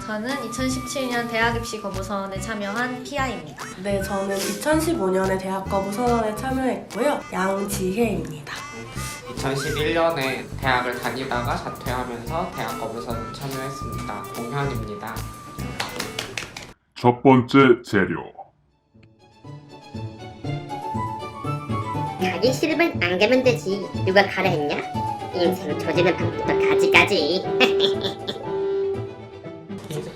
저는 2017년 대학 입시 거부 선언에 참여한 피아입니다. 네, 저는 2015년에 대학 거부 선언에 참여했고요. 양지혜입니다. 2011년에 대학을 다니다가 자퇴하면서 대학 거부 선언 참여했습니다. 공현입니다. 첫 번째 재료. 가기 싫으면 안 가면 되지. 누가 가라 했냐? 인생 조지는 방법도 가지가지.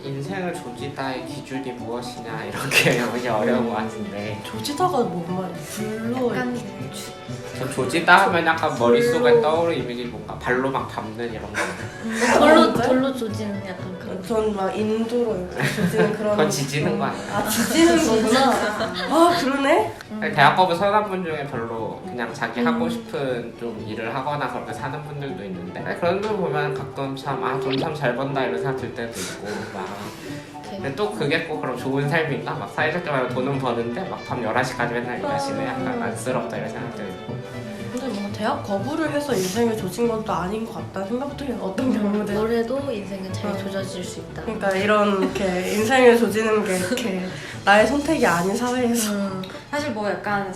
인생을 조지다의 기준이 무엇이냐 이렇게 너무 어려운 것 같은데 조지다가 뭔 말이야? 불로 약간 전 조지다 하면 약간 머릿속에 떠오르는 이미지 뭔가 발로 막 밟는 이런 거. 돌로 조지는 약간 그런. 전 막 인도로 이렇게 조지는 그런. 그건 지지는 거 아니야? 아, 지지는 거구나. 아, 그러네? 대학 거부 선언 분 중에 별로 그냥 자기 하고 싶은 좀 일을 하거나 그렇게 사는 분들도 있는데 그런 분 보면 가끔 참 돈 참 잘 번다 이런 생각 들 때도 있고 막 근데 또 그게 꼭 그럼 좋은 삶인가? 막 사회적 경우에 돈은 버는데 막 밤 11시까지 맨날 일하시네 약간 안쓰럽다 이런 생각도 들고 근데 뭔가 대학 거부를 해서 인생을 조진 건 또 아닌 것 같다는 생각도 해요. 어떤 경우든. 뭘 해도 인생은 잘 조져질 수 있다. 그러니까 이렇게 인생을 조지는 게 이렇게 나의 선택이 아닌 사회에서. 사실 뭐 약간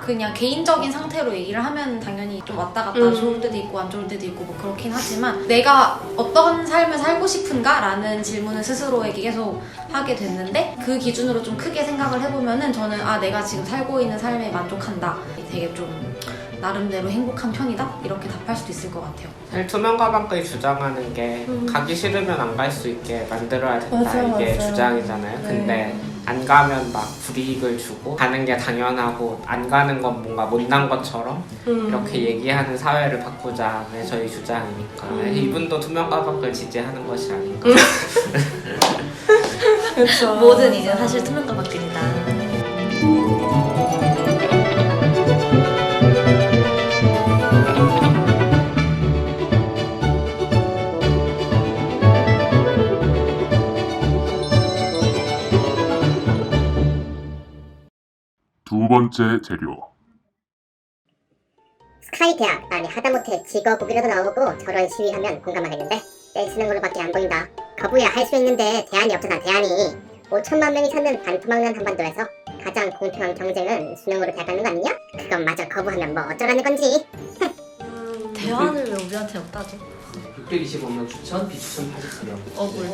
그냥 개인적인 상태로 얘기를 하면 당연히 좀 왔다 갔다 좋을 때도 있고 안 좋을 때도 있고 뭐 그렇긴 하지만 내가 어떤 삶을 살고 싶은가? 라는 질문을 스스로에게 계속 하게 됐는데 그 기준으로 좀 크게 생각을 해보면은 저는 내가 지금 살고 있는 삶에 만족한다. 되게 좀 나름대로 행복한 편이다? 이렇게 답할 수도 있을 것 같아요. 사실 투명 가방까지 주장하는 게 가기 싫으면 안 갈 수 있게 만들어야 된다 이게 맞아요. 주장이잖아요. 네. 근데 안 가면 막 불이익을 주고 가는 게 당연하고 안 가는 건 뭔가 못난 것처럼 이렇게 얘기하는 사회를 바꾸자는 저희 주장이니까 이분도 투명 가방을 지지하는 것이 아닌가. 그렇죠. 뭐든 이제 사실 투명 가방들이다. 두 번째 재료. 스카이 대학 아니 하다못해 직업국이라도 나오고 저런 시위하면 공감하겠는데 떼쓰는 걸로밖에 안 보인다. 거부야 할 수 있는데 대안이 없잖아. 대안이 5천만 명이 찾는 반토막난 한반도에서 가장 공평한 경쟁은 수능으로 돼가는 거 아니냐? 그건 마저 거부하면 뭐 어쩌라는 건지. 대안을 왜 우리한테 없다죠? 625명 추천, 비추천 80명. 억울.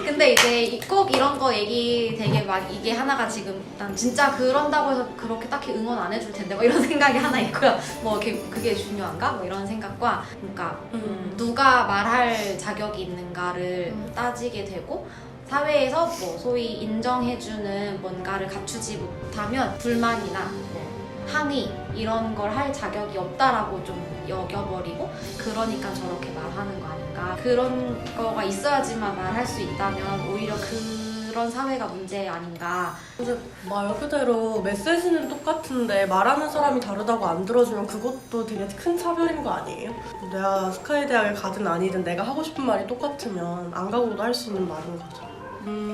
근데 이제 꼭 이런 거 얘기 되게 막 이게 하나가 지금 난 진짜 그런다고 해서 그렇게 딱히 응원 안 해줄 텐데 뭐 이런 생각이 하나 있고요. 뭐 그게 중요한가? 뭐 이런 생각과 그러니까 누가 말할 자격이 있는가를 따지게 되고 사회에서 뭐 소위 인정해주는 뭔가를 갖추지 못하면 불만이나 뭐 항의 이런 걸 할 자격이 없다라고 좀 여겨버리고 그러니까 저렇게 말하는 거 아닌가. 그런 거가 있어야지만 말할 수 있다면 오히려 그런 사회가 문제 아닌가. 근데 말 그대로 메시지는 똑같은데 말하는 사람이 다르다고 안 들어주면 그것도 되게 큰 차별인 거 아니에요? 내가 스카이 대학을 가든 아니든 내가 하고 싶은 말이 똑같으면 안 가고도 할 수 있는 말인 거죠.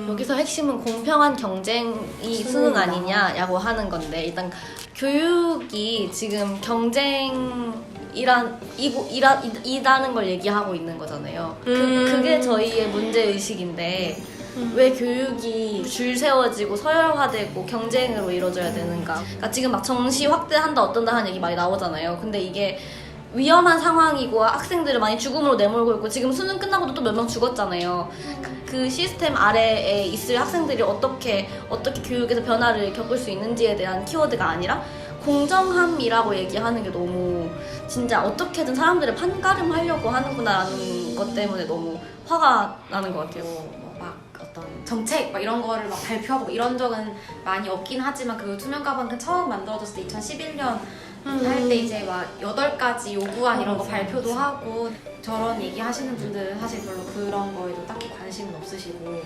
여기서 핵심은 공평한 경쟁이 수능 아니냐라고 하는 건데 일단 교육이 지금 이라는 걸 얘기하고 있는 거잖아요. 그게 저희의 문제의식인데 왜 교육이 줄 세워지고 서열화되고 경쟁으로 이루어져야 되는가. 그러니까 지금 막 정시 확대한다 어떤다 하는 얘기 많이 나오잖아요. 근데 이게 위험한 상황이고 학생들을 많이 죽음으로 내몰고 있고 지금 수능 끝나고도 또 몇 명 죽었잖아요. 그 시스템 아래에 있을 학생들이 어떻게 교육에서 변화를 겪을 수 있는지에 대한 키워드가 아니라 공정함이라고 얘기하는 게 너무 진짜 어떻게든 사람들을 판가름하려고 하는구나라는 것 때문에 너무 화가 나는 것 같아요. 막 어떤 정책 막 이런 거를 막 발표하고 이런 적은 많이 없긴 하지만 그 투명 가방 처음 만들어졌을 때 2011년 할 때 이제 막 8가지 요구안 이런 거 발표도 하고 저런 얘기 하시는 분들은 사실 별로 그런 거에도 딱히 관심은 없으시고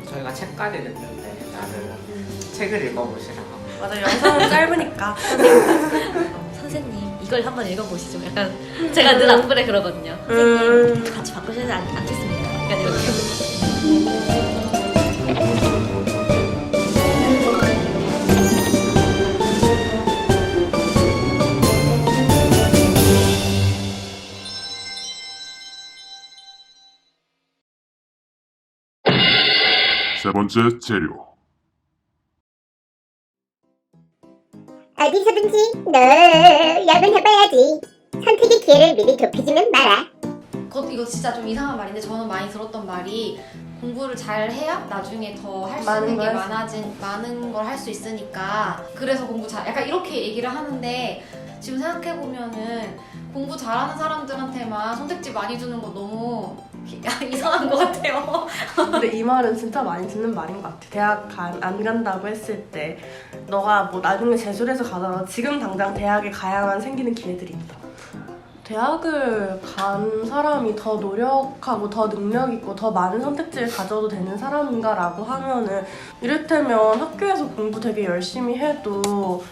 저희가 책까지 냈는데 나를 책을 읽어보시라고. 맞아, 영상은 짧으니까. 선생님 이걸 한번 읽어보시죠. 약간 제가 늘 악플에 그러거든요. 선생님 같이 바꾸시지 않겠습니까? 약간 이렇게. 세 번째 재료. 어디서든지 너 야근해봐야지. 선택의 기회를 미리 좁히지는 마라. 이거 진짜 좀 이상한 말인데 저는 많이 들었던 말이 공부를 잘 해야 나중에 더 할 수 많은 있는 게 걸 많은 걸 할 수 있으니까 그래서 공부 잘 약간 이렇게 얘기를 하는데 지금 생각해 보면은 공부 잘하는 사람들한테만 선택지 많이 주는 거 너무 이상한 것 같아요. 근데 이 말은 진짜 많이 듣는 말인 것 같아. 대학 안 간다고 했을 때 너가 뭐 나중에 재수를 해서 가더라도 지금 당장 대학에 가야만 생기는 기회들이 있다. 대학을 간 사람이 더 노력하고 더 능력 있고 더 많은 선택지를 가져도 되는 사람인가라고 하면은 이를테면 학교에서 공부 되게 열심히 해도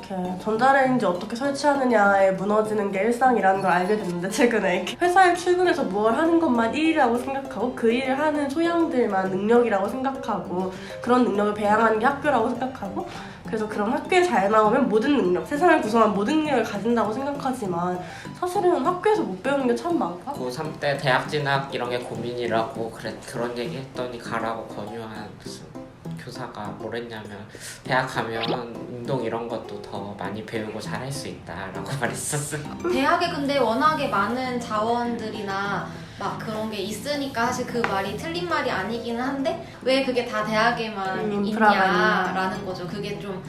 이렇게 전자레인지 어떻게 설치하느냐에 무너지는 게 일상이라는 걸 알게 됐는데 최근에 회사에 출근해서 뭘 하는 것만 일이라고 생각하고 그 일을 하는 소양들만 능력이라고 생각하고 그런 능력을 배양하는 게 학교라고 생각하고 그래서 그런 학교에 잘 나오면 모든 능력, 세상을 구성한 모든 능력을 가진다고 생각하지만 사실은 학교에서 못 배우는 게 참 많다. 고3 때 대학 진학 이런 게 고민이라고 그런 얘기 했더니 가라고 권유한 무슨 교사가 뭐랬냐면 대학 가면 운동 이런 것도 더 많이 배우고 잘할 수 있다라고 말했었어요. 대학에 근데 워낙에 많은 자원들이나 막 그런 게 있으니까 사실 그 말이 틀린 말이 아니기는 한데 왜 그게 다 대학에만 인프라가 있냐라는 거죠. 그게 좀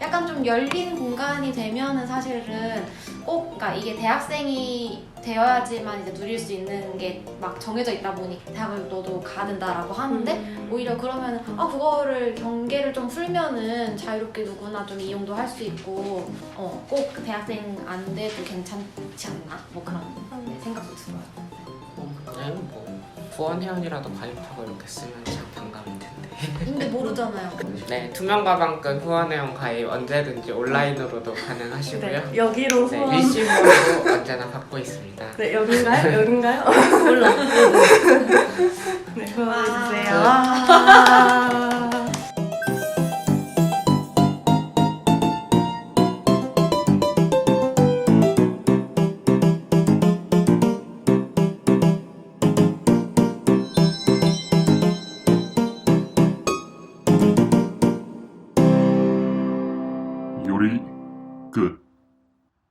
약간 좀 열린 공간이 되면은 사실은 꼭 그러니까 이게 대학생이 되어야지만 이제 누릴 수 있는 게 막 정해져 있다 보니 대학을 너도 가야 된다라고 하는데 오히려 그러면 그거를 경계를 좀 풀면은 자유롭게 누구나 좀 이용도 할 수 있고 꼭 대학생 안 돼도 괜찮지 않나 뭐 그런 생각도 들어요. 네, 뭐 후원회원이라도 가입하고 이렇게 쓰면 참 반가울 텐데. 근데 모르잖아요. 네, 투명 가방끈 후원회원 가입 언제든지 온라인으로도 가능하시고요. 네, 여기로 네, 후원. 일시불로 언제나 받고 있습니다. 네, 여긴가요? 여긴가요? 몰라. 네, 후원해주세요. 와. 요리 끝.